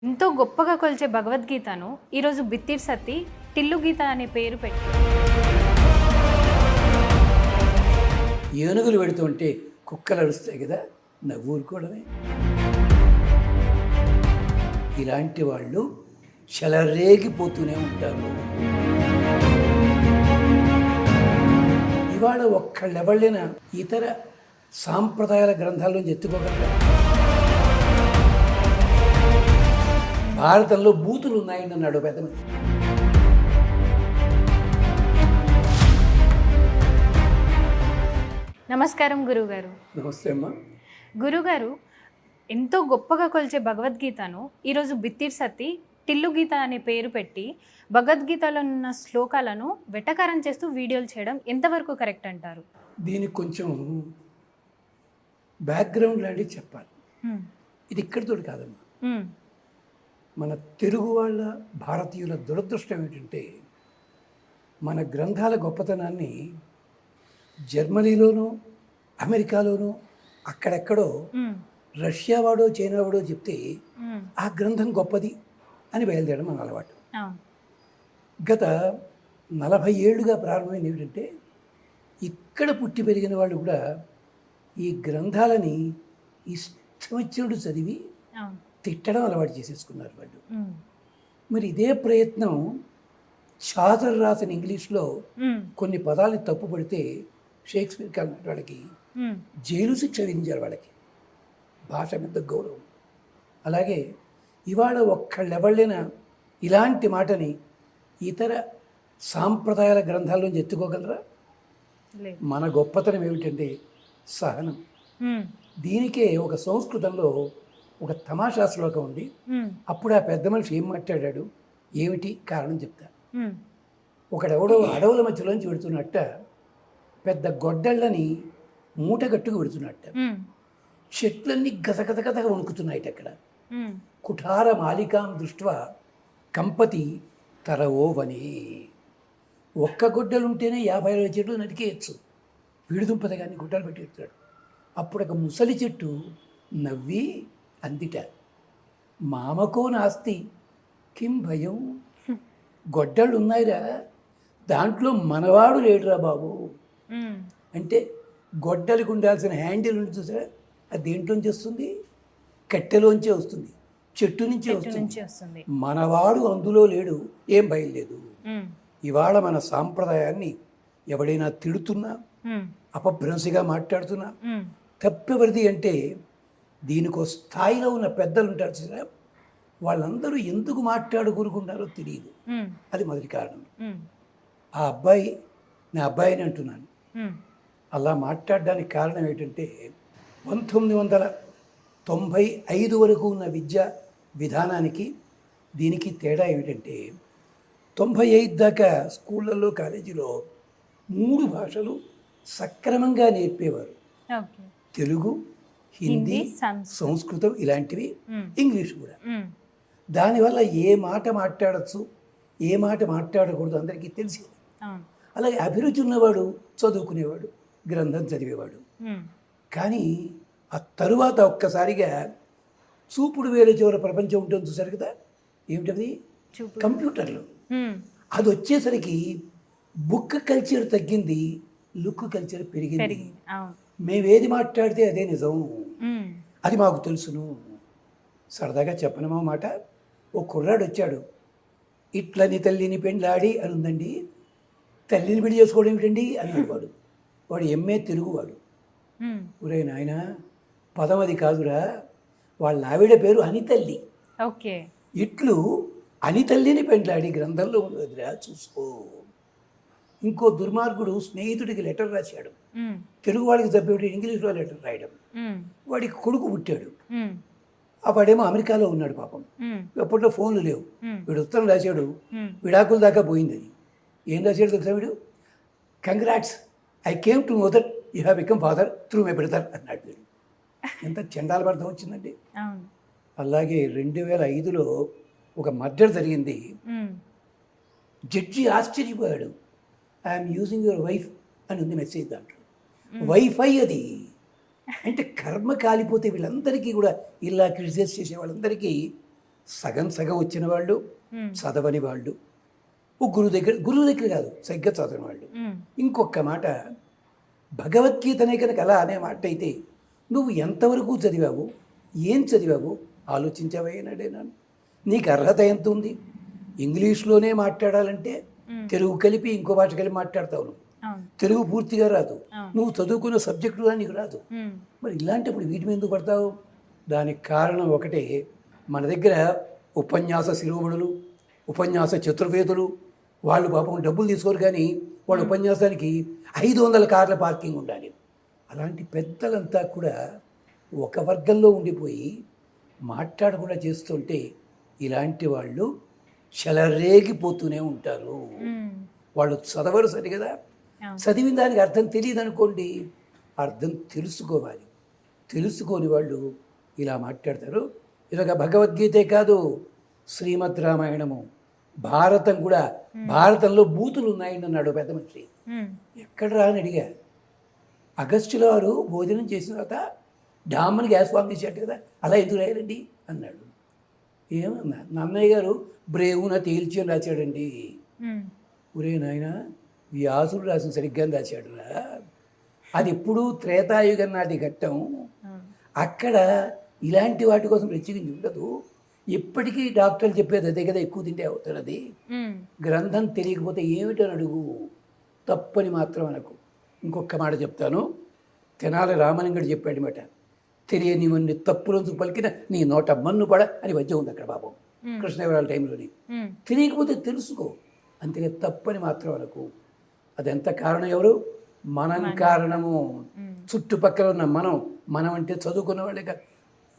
ఎంతో గొప్పగా కొలిచే భగవద్గీతను ఈరోజు బిత్తిరి సత్తి టిల్లు గీత అనే పేరు పెట్టి ఏనుగులు పెడుతుంటే కుక్కలు అరుస్తాయి కదా, నవ్వు ఊరుకోవడమే. ఇలాంటి వాళ్ళు చెలరేగిపోతూనే ఉంటారు. ఇవాళ ఒక్కళ్ళెవళ్ళైనా ఇతర సాంప్రదాయాల గ్రంథాల్లోంచి ఎత్తుకోగలరా? భారతంలో బూతులు ఉన్నాయని అన్నాడు పెద్ద మంది. నమస్కారం గురువుగారు. నమస్తే అమ్మా. గురుగారు, ఎంతో గొప్పగా కొలిచే భగవద్గీతను ఈరోజు బిత్తిరి సత్తి టిల్లు గీత అనే పేరు పెట్టి భగవద్గీతలో ఉన్న శ్లోకాలను వెటకారం చేస్తూ వీడియోలు చేయడం ఎంతవరకు కరెక్ట్ అంటారు? దీనికి కొంచెం బ్యాక్గ్రౌండ్ లాంటివి చెప్పాలి. ఇది ఇక్కడితో కాదమ్మా. మన తెలుగు వాళ్ళ భారతీయుల దురదృష్టం ఏంటంటే, మన గ్రంథాల గొప్పతనాన్ని జర్మనీలోనూ అమెరికాలోనూ అక్కడెక్కడో రష్యా వాడో చైనా వాడో చెప్తే ఆ గ్రంథం గొప్పది అని బయలుదేరడం మన అలవాటు. గత 40 ఏళ్ళుగా ప్రారంభమైంది ఏమిటంటే, ఇక్కడ పుట్టి పెరిగిన వాళ్ళు కూడా ఈ గ్రంథాలని ఇష్టం వచ్చినట్టు చదివి తిట్టడం అలవాటు చేసేసుకున్నారు వాళ్ళు. మరి ఇదే ప్రయత్నం షాజర్ రాసిన ఇంగ్లీష్లో కొన్ని పదాలు తప్పు పడితే షేక్స్పియర్ కాలం వాళ్ళకి జైలు శిక్ష విధించారు. వాళ్ళకి భాష మీద గౌరవం. అలాగే ఇవాళ ఒక్కళ్ళెవళ్ళైనా ఇలాంటి మాటని ఇతర సాంప్రదాయాల గ్రంథాల్లోంచి ఎత్తుకోగలరా? మన గొప్పతనం ఏమిటంటే సహనం. దీనికే ఒక సంస్కృతంలో ఒక తమాషా శ్లోకం ఉంది. అప్పుడు ఆ పెద్ద మనిషి ఏం మాట్లాడాడు, ఏమిటి కారణం చెప్తా. ఒకడెవడో అడవుల మధ్యలోంచి పెడుతున్నట్ట పెద్ద గొడ్డళ్ళని మూటగట్టుకు పెడుతున్నట్ట. చెట్లన్నీ గతగతగతగా వణుకుతున్నాయిట. అక్కడ కుఠార మాలికాం దృష్ట్యా కంపతి తరవోవని. ఒక్క గొడ్డలుంటేనే 50 చెట్లు నరికేయచ్చు. విడుదుంపద కానీ గుడ్డలు పెట్టి ఎత్తాడు. అప్పుడు ఒక ముసలి చెట్టు నవ్వి అందిట, మామకో నాస్తి కిం భయం. గొడ్డళ్ళు ఉన్నాయిరా, దాంట్లో మనవాడు లేడురా బాబు. అంటే గొడ్డలికి ఉండాల్సిన హ్యాండిల్ ఉంది చూసారా, అది దేంట్లోంచి వస్తుంది? కట్టెలోంచే వస్తుంది, చెట్టు నుంచే వస్తుంది. మనవాడు అందులో లేడు, ఏం భయం లేదు. ఇవాళ మన సాంప్రదాయాన్ని ఎవడైనా తిడుతున్నా, అపభ్రంశిగా మాట్లాడుతున్నా తప్పెవరిది అంటే, దీనికో స్థాయిలో ఉన్న పెద్దలు ఉంటారు చూసారా, వాళ్ళందరూ ఎందుకు మాట్లాడుకుంటున్నారో తెలియదు. అది మొదటి కారణం. ఆ అబ్బాయి, నా అబ్బాయిని అంటున్నాను, అలా మాట్లాడడానికి కారణం ఏంటంటే 1995 వరకు ఉన్న విద్యా విధానానికి దీనికి తేడా ఏమిటంటే, 95 దాకా స్కూళ్ళల్లో కాలేజీలో 3 భాషలు సక్రమంగా నేర్పేవారు. తెలుగు, హిందీ, సంస్కృతం, ఇలాంటివి, ఇంగ్లీష్ కూడా. దానివల్ల ఏ మాట మాట్లాడచ్చు, ఏ మాట మాట్లాడకూడదు అందరికీ తెలిసేది. అలాగే అభిరుచి ఉన్నవాడు చదువుకునేవాడు, గ్రంథం చదివేవాడు. కానీ ఆ తరువాత ఒక్కసారిగా చూపుడు వేరే చివర ప్రపంచం ఉంటుంది చూసారు కదా, ఏమిటది? కంప్యూటర్లు. అది వచ్చేసరికి బుక్ కల్చర్ తగ్గింది, లుక్ కల్చర్ పెరిగింది. మేమేది మాట్లాడితే అదే నిజం, అది మాకు తెలుసును. సరదాగా చెప్పనమో మాట, ఓ కుర్రాడు వచ్చాడు, ఇట్లని తల్లిని పెండ్లాడి అని ఉందండి, తల్లిని పెళ్లి చేసుకోవడం ఏమిటండి అన్నాడు వాడు. వాడు ఎంఏ తెలుగువాడు. ఒరే నాయన, పదం అది కాదురా, వాళ్ళ ఆవిడ పేరు అనితల్లి. ఇట్లు అనితల్లిని పెండ్లాడి గ్రంథంలో ఉన్నదిరా, చూసుకో. ఇంకో దుర్మార్గుడు స్నేహితుడికి లెటర్ రాశాడు, తెలుగు వాడికి తప్పేటి ఇంగ్లీష్లో లెటర్ రాయడం. వాడికి కొడుకు పుట్టాడు. వాడేమో అమెరికాలో ఉన్నాడు పాపం. అప్పట్లో ఫోన్లు లేవు. వీడు ఉత్తరం రాశాడు, విడాకుల దాకా పోయిందని. ఏం రాశాడు తెలుసా వీడు? Congrats, I came to know that you have become father through my brother అన్నాడు వీడు. ఎంత చండాల అర్థం వచ్చిందండి. అలాగే 2005లో ఒక మర్డర్ జరిగింది. జడ్జి ఆశ్చర్యపోయాడు. ఐఎమ్ యూజింగ్ యువర్ వైఫ్ అని ఉంది మెసేజ్ దాంట్లో. వైఫై అది అంటే కర్మ కాలిపోతే వీళ్ళందరికీ కూడా ఇలా క్రిటిసైజ్ చేసే వాళ్ళందరికీ సగం సగం వచ్చిన వాళ్ళు, ఉమ్, చదవని వాళ్ళు, ఓ గురువు దగ్గర కాదు సరిగ్గా చదవని వాళ్ళు. ఉమ్, ఇంకొక మాట, భగవద్గీతనే కనుక అలా అనే మాట అయితే నువ్వు ఎంతవరకు చదివావు, ఏం చదివావు ఆలోచించావయ్యాడే నన్ను. నీకు అర్హత ఎంత ఉంది? ఇంగ్లీష్లోనే మాట్లాడాలంటే ఉమ్, తెలుగు కలిపి ఇంకో భాష కలిపి మాట్లాడతావు నువ్వు. అవును, తెలుగు పూర్తిగా రాదు. అవును. నువ్వు చదువుకున్న సబ్జెక్టు కూడా నీకు రాదు. ఉమ్, మరి ఇలాంటప్పుడు వీటి మీద ఎందుకు పడతావు? దానికి కారణం ఒకటే, మన దగ్గర ఉపన్యాస శిరోమణులు, ఉపన్యాస చతుర్వేదులు వాళ్ళు పాపం డబ్బులు తీసుకోరు, కానీ వాళ్ళ ఉపన్యాసానికి 500 కార్ల పార్కింగ్ ఉండాలి. అలాంటి పెద్దలంతా కూడా ఒక వర్గంలో ఉండిపోయి మాట్లాడకుండా చేస్తుంటే ఇలాంటి వాళ్ళు చెలరేగిపోతూనే ఉంటారు. ఉమ్, వాళ్ళు చదవరు సరి కదా. అవును. చదివిన దానికి అర్థం తెలియదు అనుకోండి, అర్థం తెలుసుకోవాలి. తెలుసుకోని వాళ్ళు ఇలా మాట్లాడతారు. ఇలాగ భగవద్గీతే కాదు, శ్రీమద్ రామాయణము, భారతం కూడా, భారతంలో బూతులు ఉన్నాయని అన్నాడు పెద్ద మనిషి. ఉమ్, ఎక్కడ రాని అడిగా. అగస్టుల వారు భోజనం చేసిన తర్వాత డామ్మని గ్యాస్ ఫామ్ తీసేట కదా, అలా ఎందుకు రాయాలండి అన్నాడు. ఏమన్నా నన్నయ్య గారు బ్రేవున తేల్చి అని రాశాడండి. ఉమ్, ఒరే నాయన, వ్యాసుడు రాసిన సరిగ్గా రాశాడురా. అది ఎప్పుడూ త్రేతాయుగం నాటి ఘట్టం. అవును. అక్కడ ఇలాంటి వాటి కోసం ప్రత్యేకించి ఉండదు. ఎప్పటికీ డాక్టర్లు చెప్పేది అదే కదా, ఎక్కువ తింటే అవుతుంది. అది ఉమ్, గ్రంథం తెలియకపోతే ఏమిటని అడుగు, తప్పని మాత్రం అనకు. ఇంకొక మాట చెప్తాను. తెనాలి రామలింగడు చెప్పాడు మాట, తెలియనివన్నీ తప్పులందుకు పలికిన నీ నోట మన్ను పడ అని వద్ద ఉంది అక్కడ పాపం, కృష్ణదేవరాయల టైంలోని. ఉమ్, తెలియకపోతే తెలుసుకో, అంతేగా తప్పని మాత్రం అనకు. అదెంత కారణం ఎవరు? మనం కారణము. చుట్టుపక్కల ఉన్న మనం అంటే చదువుకున్న వాళ్ళే కాదు,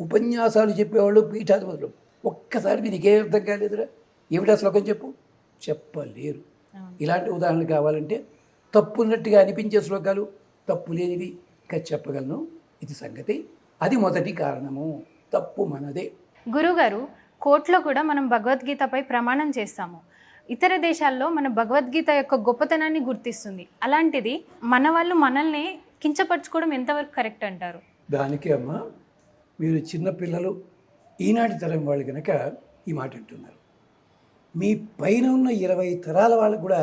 ఉపన్యాసాలు చెప్పేవాళ్ళు, పీఠాధిపతులు. ఒక్కసారి నీకే అర్థం కాలేదురా, ఏమిటా శ్లోకం చెప్పు, చెప్పలేరు. అవును. ఇలాంటి ఉదాహరణలు కావాలంటే తప్పున్నట్టుగా అనిపించే శ్లోకాలు, తప్పు లేనివి ఇంకా చెప్పగలను. ఇది సంగతి. అది మొదటి కారణము. తప్పు మనదే. గురుగారు, కోర్టులో కూడా మనం భగవద్గీతపై ప్రమాణం చేస్తాము. ఇతర దేశాల్లో మన భగవద్గీత యొక్క గొప్పతనాన్ని గుర్తిస్తుంది. అలాంటిది మన వాళ్ళు మనల్ని కించపరచుకోవడం ఎంతవరకు కరెక్ట్ అంటారు? దానికి అమ్మ, మీరు చిన్నపిల్లలు, ఈనాటి తరం వాళ్ళు కనుక ఈ మాట అంటున్నారు. మీ పైన ఉన్న 20 తరాల వాళ్ళకు కూడా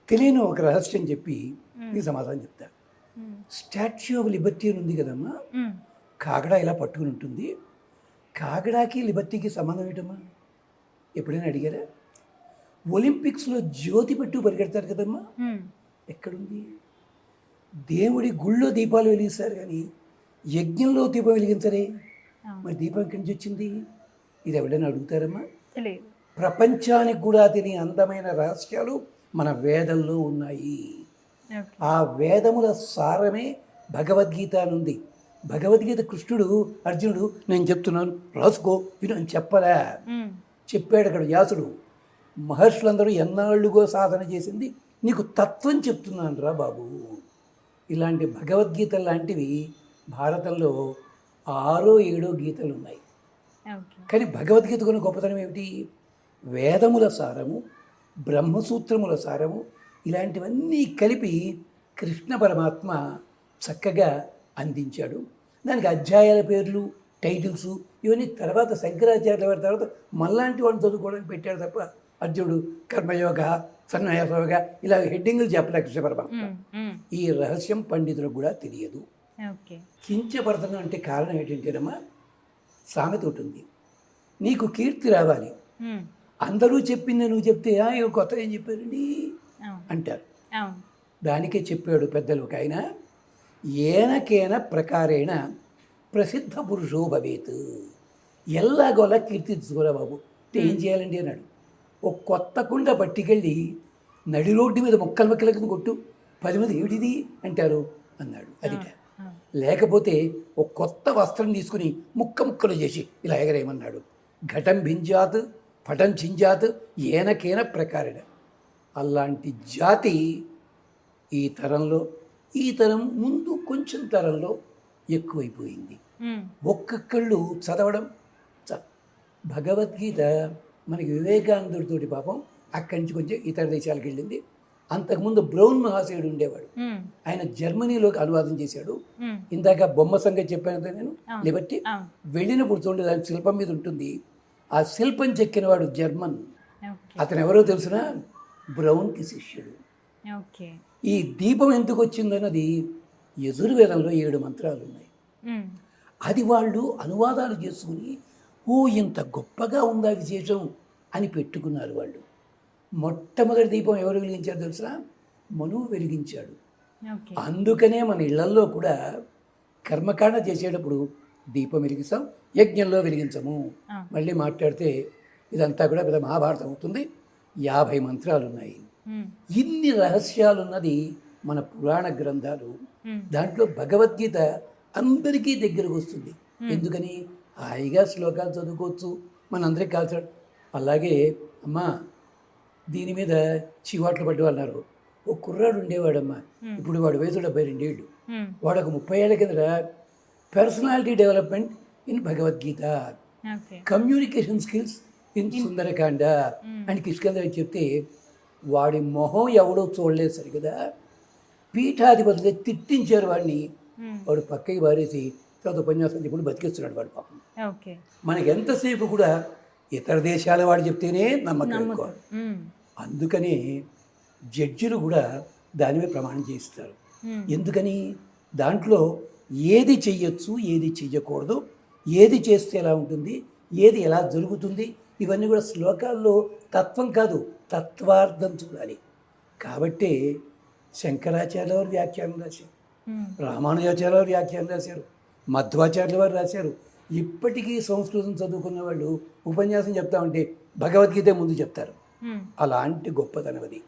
తెలియని ఒక రహస్యం చెప్పి మీ సమాధానం చెప్తా. స్టాచ్యూ ఆఫ్ లిబర్టీ అని ఉంది కదమ్మా, ఉమ్, కాగడా ఇలా పట్టుకుని ఉంటుంది. కాగడాకి లిబర్టీకి సంబంధం ఏంటమ్మా? ఎప్పుడైనా అడిగారా? ఒలింపిక్స్లో జ్యోతి పెట్టు పరిగెడతారు కదమ్మా, ఉమ్, ఎక్కడుంది? దేవుడి గుళ్ళో దీపాలు వెలిగిస్తారు, కానీ యజ్ఞంలో దీపం వెలిగించరే. మరి దీపం ఎక్కడి నుంచి వచ్చింది? ఇది ఎవరైనా అడుగుతారమ్మా? తెలియదు. ప్రపంచానికి కూడా తెలియని అందమైన రహస్యాలు మన వేదంలో ఉన్నాయి. ఓకే. ఆ వేదముల సారమే భగవద్గీత అని ఉంది. భగవద్గీత కృష్ణుడు అర్జునుడు నేను చెప్తున్నాను రాసుకో విను అని చెప్పరా? ఉమ్, చెప్పాడు అక్కడ వ్యాసుడు. మహర్షులందరూ ఎన్నాళ్ళుగో సాధన చేసింది నీకు తత్వం చెప్తున్నాను రా బాబు. ఇలాంటి భగవద్గీత లాంటివి భారతంలో 6 7 గీతలు ఉన్నాయి. ఓకే. కానీ భగవద్గీత కొన్ని గొప్పతనం ఏమిటి? వేదముల సారము, బ్రహ్మసూత్రముల సారము, ఇలాంటివన్నీ కలిపి కృష్ణ పరమాత్మ చక్కగా అందించాడు. దానికి అధ్యాయాల పేర్లు, టైటిల్స్ ఇవన్నీ తర్వాత శంకరాచార్యుల వారి తర్వాత మళ్ళాంటి వాడిని చదువుకోవడానికి పెట్టాడు తప్ప అర్జునుడు కర్మయోగ, సన్యాసయోగ ఇలా హెడ్డింగ్లు చెప్పలే కృష్ణ పరమాత్మ. ఉమ్, ఉమ్, ఈ రహస్యం పండితులకు కూడా తెలియదు. ఓకే. కించపడతనం అంటే కారణం ఏంటంటేనమ్మా, సామెత ఉంటుంది, నీకు కీర్తి రావాలి, ఉమ్, అందరూ చెప్పింది నువ్వు చెప్తే ఇవి కొత్త ఏం చెప్పారండి అవును, అంటారు. అవును. దానికే చెప్పాడు పెద్దలు ఒక ఆయన, ఏనకేన ప్రకారేణ ప్రసిద్ధ పురుషో భవేత్. ఎల్లాగోలా కీర్తించుకోరా బాబు అంటే ఏం చేయాలండి అన్నాడు. ఒక కొత్త కుండ పట్టుకెళ్ళి నడి రోడ్డు మీద ముక్కల కింద కొట్టు, 10 మంది ఏమిటిది అంటారు అన్నాడు. అదిట. లేకపోతే ఒక కొత్త వస్త్రం తీసుకుని ముక్కలు చేసి ఇలా ఎగరేయమన్నాడు. ఘటం భింజాత్ పటం చింజాత్ ఏనకేన ప్రకారేణ. అలాంటి జాతి ఈ తరం ముందు కొంచెం తరంలో ఎక్కువైపోయింది. ఉమ్, ఒక్కొక్కళ్ళు చదవడం భగవద్గీత మనకి వివేకానందుడితోటి పాపం అక్కడి నుంచి కొంచెం ఇతర దేశాలకు వెళ్ళింది. అంతకుముందు బ్రౌన్ మహాశయుడు ఉండేవాడు, ఉమ్, ఆయన జర్మనీలోకి అనువాదం చేశాడు. ఉమ్, ఇందాక బొమ్మ సంగతి చెప్పాను కదా నేను, అవును. లిబర్టీ. అవును. వెళ్ళినప్పుడు చూడండి దాని శిల్పం మీద ఉంటుంది, ఆ శిల్పం చెక్కినవాడు జర్మన్. ఓకే. అతను ఎవరో తెలిసిన బ్రౌన్కి శిష్యుడు. ఓకే. ఈ దీపం ఎందుకు వచ్చిందన్నది యజుర్వేదంలో 7 మంత్రాలు ఉన్నాయి. మ్మ్. అది వాళ్ళు అనువాదాలు చేసుకుని ఓ ఇంత గొప్పగా ఉందా విశేషం అని పెట్టుకున్నారు వాళ్ళు. మొట్టమొదటి దీపం ఎవరు వెలిగించారు తెలుసా? మనువు వెలిగించాడు. ఓకే. అందుకనే మన ఇళ్లల్లో కూడా కర్మకాండ చేసేటప్పుడు దీపం వెలిగిస్తాం, యజ్ఞంలో వెలిగించము. ఆ. మళ్ళీ మాట్లాడితే ఇదంతా కూడా పెద్ద మహాభారతం అవుతుంది. 50 మంత్రాలు ఉన్నాయి. మ్మ్. ఇన్ని రహస్యాలున్నది మన పురాణ గ్రంథాలు. మ్మ్. దాంట్లో భగవద్గీత అందరికీ దగ్గరకు వస్తుంది. ఎందుకని? హాయిగా శ్లోకాలు చదువుకోవచ్చు, మనందరికీ కాల్చాడు. అలాగే అమ్మా దీని మీద చివాట్లు పడ్డ అన్నారు. ఓ కుర్రాడు ఉండేవాడమ్మా, ఇప్పుడు వాడు వయసు 72 ఏళ్ళు. మ్మ్. వాడు ఒక 30 ఏళ్ల కింద personality development in Bhagavad Gita, okay. Communication skills in Sundarakanda అని కిష్కింద చెప్తే వాడి మొహం ఎవడో చూడలేదు సరిగదా. పీఠాధిపతులు తిట్టించారు వాడిని. మ్మ్. వాడు పక్కకి పారేసి తర్వాత ఉపన్యాసం ఇప్పుడు బతికిస్తున్నాడు వాడు పాపం. ఓకే. మనకి ఎంతసేపు కూడా ఇతర దేశాల వాడు చెప్తేనే నమ్మకం ఎక్కువ. మ్మ్. అందుకని జడ్జిలు కూడా దాని మీద ప్రమాణం చేయిస్తారు. మ్మ్. ఎందుకని? దాంట్లో ఏది చెయ్యొచ్చు, ఏది చెయ్యకూడదు, ఏది చేస్తే ఎలా ఉంటుంది, ఏది ఎలా జరుగుతుంది, ఇవన్నీ కూడా శ్లోకాల్లో తత్వం కాదు, తత్వార్థం చూడాలి. కాబట్టి శంకరాచార్య వారు వ్యాఖ్యానం రాశారు, మ్మ్. రామానుజాచార్య వారు వ్యాఖ్యానం రాశారు, మధ్వాచార్యుల వారు రాశారు. ఇప్పటికీ సంస్కృతం చదువుకున్న వాళ్ళు ఉపన్యాసం చెప్తా ఉంటే భగవద్గీత ముందు చెప్తారు. మ్మ్. అలాంటి గొప్పతనం అది.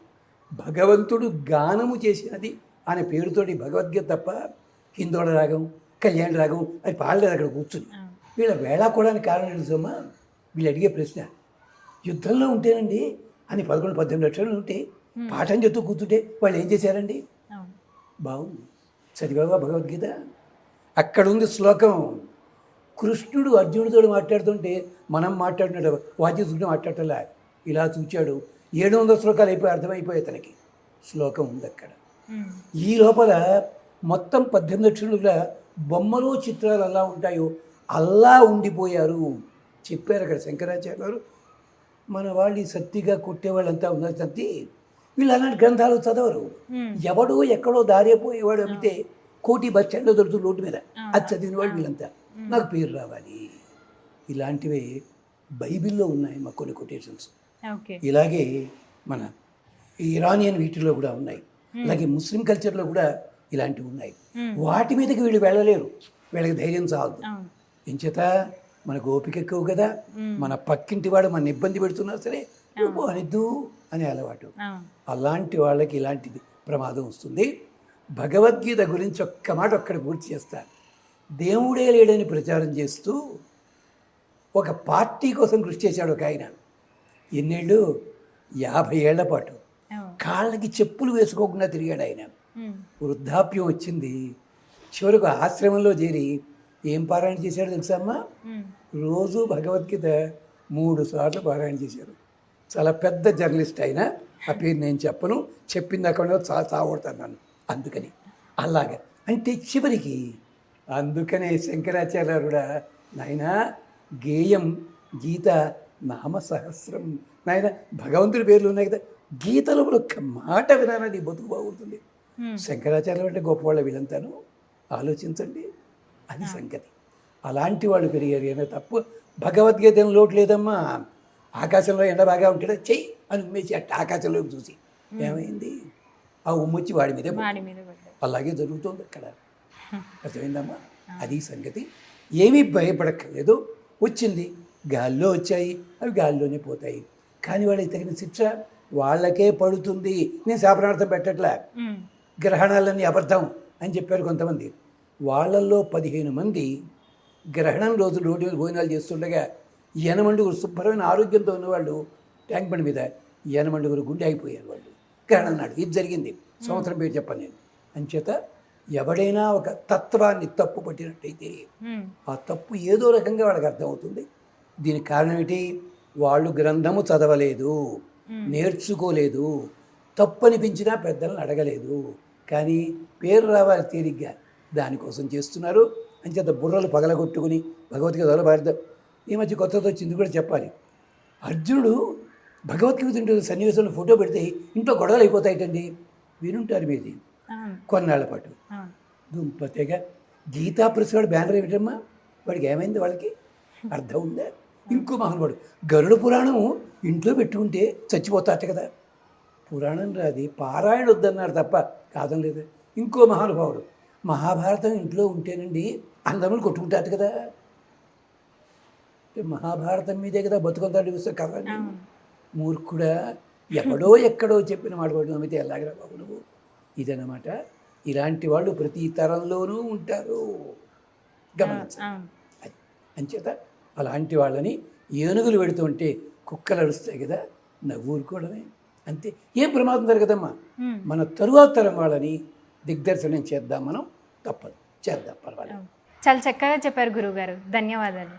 భగవంతుడు గానము చేసినది అనే పేరుతోటి భగవద్గీత తప్ప హిందోళ రాగం, కళ్యాణ రాగం అది పాడలేదు అక్కడ కూర్చుని. ఆ. వీళ్ళ వేళాకోవడానికి కారణం ఏంటమ్మా? వీళ్ళు అడిగే ప్రశ్న, యుద్ధంలో ఉంటేనండి అని 11-18 లక్షలు ఉంటే పాఠం చెప్తూ కూర్చుంటే వాళ్ళు ఏం చేశారండి? అవును. బాగుంది, చదివావా భగవద్గీత? అక్కడ ఉంది శ్లోకం. కృష్ణుడు అర్జునుడితో మాట్లాడుతుంటే మనం మాట్లాడినట్టు వాద్యసుడు మాట్లాడటంలా ఇలా చూచాడు. 700 శ్లోకాలు అయిపోయి అర్థమైపోయాయి తనకి. శ్లోకం ఉంది అక్కడ. మ్మ్. ఈ లోపల మొత్తం 18 అక్షరాల బొమ్మలు చిత్రాలు ఎలా ఉంటాయో అలా ఉండిపోయారు చెప్పారు అక్కడ శంకరాచార్య గారు. మన వాళ్ళు ఈ సత్తిగా కొట్టేవాళ్ళంతా ఉన్నారు సత్తి, వీళ్ళు అలాంటి గ్రంథాలు చదవరు. మ్మ్. ఎవడో ఎక్కడో దారిపోయేవాడు అమ్మితే కోటి బస్ స్టాండ్లో దొరుకుతుంది రోడ్డు మీద, అది చదివిన వాళ్ళు వీళ్ళంతా నాకు పేరు రావాలి. ఇలాంటివే బైబిల్లో ఉన్నాయి మా కొన్ని కొటేషన్స్. ఓకే. ఇలాగే మన ఇరానియన్ వీటిలో కూడా ఉన్నాయి. అలాగే ముస్లిం కల్చర్లో కూడా ఇలాంటివి ఉన్నాయి. వాటి మీదకి వీళ్ళు వెళ్ళలేరు, వీళ్ళకి ధైర్యం చాలదు. అవును. ఎంచేత మనకు ఓపిక ఎక్కువ కదా. మన పక్కింటి వాడు మన ఇబ్బంది పెడుతున్నా సరే నువ్వు అనిద్దు అనే అలవాటు. అవును. అలాంటి వాళ్ళకి ఇలాంటిది ప్రమాదం వస్తుంది. భగవద్గీత గురించి ఒక్క మాట ఒక్కడ పూర్తి చేస్తా. దేవుడే లేడని ప్రచారం చేస్తూ ఒక పార్టీ కోసం కృషి చేశాడు ఒక ఆయన. ఎన్నేళ్ళు? 50 ఏళ్ల పాటు అవును. కాళ్ళకి చెప్పులు వేసుకోకుండా తిరిగాడు ఆయన. మ్మ్. వృద్ధాప్యం వచ్చింది. చివరకు ఆశ్రమంలో చేరి ఏం పారాయణ చేశాడు తెలుసా అమ్మా? మ్మ్. రోజు భగవద్గీత 3 సార్లు పారాయణ చేశారు. చాలా పెద్ద జర్నలిస్ట్ ఆయన, ఆ పేరు నేను చెప్పను, చెప్పింది అక్కడ చావడతాను నన్ను. అందుకని అలాగా అంటే చివరికి అందుకనే శంకరాచార్య కూడా నాయన గేయం గీత నామ సహస్రం, నాయన భగవంతుడి పేర్లు ఉన్నాయి కదా, గీతలో ఒక్క మాట వినాలని బతుకు బాగుంటుంది. శంకరాచార్యులు అంటే గొప్పవాళ్ళ వీళ్ళంతాను ఆలోచించండి, అది సంగతి. అలాంటి వాళ్ళు పెరిగారు అనే తప్పు. భగవద్గీత ఏం లోటు లేదమ్మా. ఆకాశంలో ఎండ బాగా ఉంటాడా చెయ్యి అని ఉమ్మేసి అట్ట ఆకాశంలోకి చూసి ఏమైంది? ఆ ఉమ్మొచ్చి వాడి మీదే వాడి మీద పడ్డాడు. అలాగే జరుగుతుంది అక్కడ. అర్థమైందమ్మా? అది సంగతి. ఏమీ భయపడక్కర్లేదు. వచ్చింది, గాల్లో వచ్చాయి, అవి గాల్లోనే పోతాయి. కానీ వాళ్ళకి తగిన శిక్ష వాళ్ళకే పడుతుంది. నేను శాపనార్థం పెట్టట్లే. మ్మ్. గ్రహణాలన్నీ అబద్ధం అని చెప్పారు కొంతమంది. వాళ్ళల్లో 15 మంది గ్రహణం రోజు రోడ్డు మీద భోజనాలు చేస్తుండగా 8 మండుగురు శుభ్రమైన ఆరోగ్యంతో ఉన్నవాళ్ళు ట్యాంక్ బండి మీద 8 మండుగురు గుండె అయిపోయారు వాళ్ళు గ్రహణం నాడు. ఇది జరిగింది. సంవత్సరం పేరు చెప్పాను నేను. అంచేత ఎవడైనా ఒక తత్వాన్ని తప్పు పట్టినట్టయితే మ్మ్. ఆ తప్పు ఏదో రకంగా వాళ్ళకి అర్థమవుతుంది. దీనికి కారణం ఏంటి? వాళ్ళు గ్రంథము చదవలేదు, నేర్చుకోలేదు, తప్పు అనిపించినా పెద్దలను అడగలేదు. కానీ పేరు రావాలి తేలిగ్గా, దానికోసం చేస్తున్నారు. అంచేత బుర్రలు పగలగొట్టుకుని భగవద్గీత భారత ఈ మధ్య కొత్తది వచ్చింది కూడా చెప్పాలి. అర్జునుడు భగవద్గీత ఇంట్లో సన్నివేశంలో ఫోటో పెడితే ఇంట్లో గొడవలు అయిపోతాయిటండి. వినుంటారు మీది అవును కొన్నాళ్ళ పాటు. అవును దుంపతేగా గీతా ప్రెస్ వాడు బ్యానర్ ఏమిటమ్మా, వాడికి ఏమైంది, వాళ్ళకి అర్థం ఉందా? ఇంకో మహానుభావుడు గరుడ పురాణం ఇంట్లో పెట్టుకుంటే చచ్చిపోతాట కదా. పురాణం రాది, పారాయణ వద్దన్నారు తప్ప కాదని లేదు. ఇంకో మహానుభావుడు మహాభారతం ఇంట్లో ఉంటేనండి అందరూ కొట్టుకుంటారు కదా. మహాభారతం మీదే కదా బతుకుంటాడు చూస్తే కదా. అవును మూర్ఖుడా, ఎక్కడో ఎక్కడో చెప్పిన మాట వాడు నమ్మితే ఎలాగరా బాబు నువ్వు. ఇదన్నమాట. ఇలాంటి వాళ్ళు ప్రతి తరంలోనూ ఉంటారు, గమనించాలి. అవును అది అంచేత అలాంటి వాళ్ళని ఏనుగులు పెడుతుంటే కుక్కలు అరుస్తాయి కదా, నవ్వుకోవడమే అంతే. ఏం ప్రమాదం జరగదమ్మా. మన తరువాత తరం వాళ్ళని దిగ్దర్శనం చేద్దాం మనం, తప్పదు, చేద్దాం, పర్వాలేదు. చాలా చక్కగా చెప్పారు గురువుగారు, ధన్యవాదాలు.